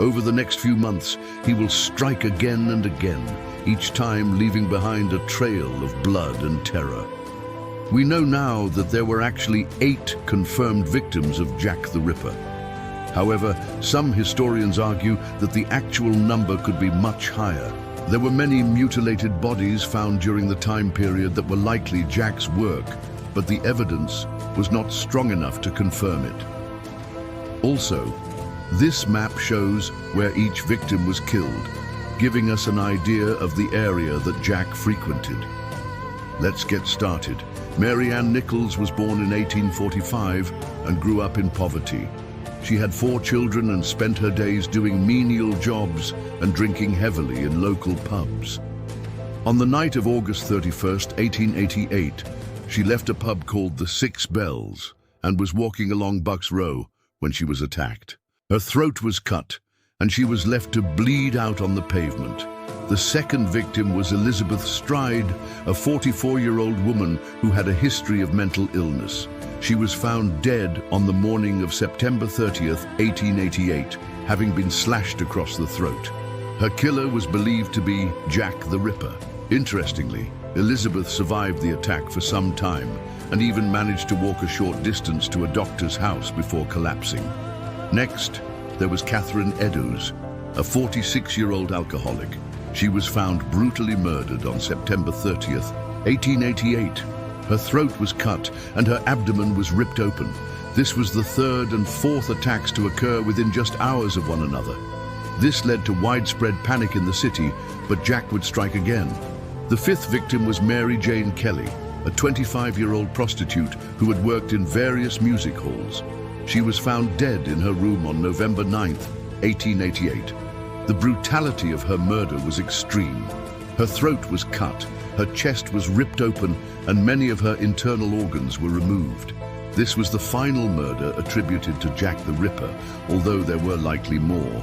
Over the next few months, he will strike again and again, each time leaving behind a trail of blood and terror. We know now that there were actually 8 confirmed victims of Jack the Ripper. However, some historians argue that the actual number could be much higher. There were many mutilated bodies found during the time period that were likely Jack's work, but the evidence was not strong enough to confirm it. Also, this map shows where each victim was killed, giving us an idea of the area that Jack frequented. Let's get started. Mary Ann Nichols was born in 1845 and grew up in poverty. She had 4 children and spent her days doing menial jobs and drinking heavily in local pubs. On the night of August 31st, 1888, she left a pub called the Six Bells and was walking along Bucks Row when she was attacked. Her throat was cut and she was left to bleed out on the pavement. The second victim was Elizabeth Stride, a 44-year-old woman who had a history of mental illness. She was found dead on the morning of September 30th, 1888, having been slashed across the throat. Her killer was believed to be Jack the Ripper. Interestingly, Elizabeth survived the attack for some time and even managed to walk a short distance to a doctor's house before collapsing. Next, there was Catherine Eddowes, a 46-year-old alcoholic. She was found brutally murdered on September 30th, 1888. Her throat was cut and her abdomen was ripped open. This was the 3rd and 4th attacks to occur within just hours of one another. This led to widespread panic in the city, but Jack would strike again. The 5th victim was Mary Jane Kelly, a 25-year-old prostitute who had worked in various music halls. She was found dead in her room on November 9th, 1888. The brutality of her murder was extreme. Her throat was cut, her chest was ripped open, and many of her internal organs were removed. This was the final murder attributed to Jack the Ripper, although there were likely more.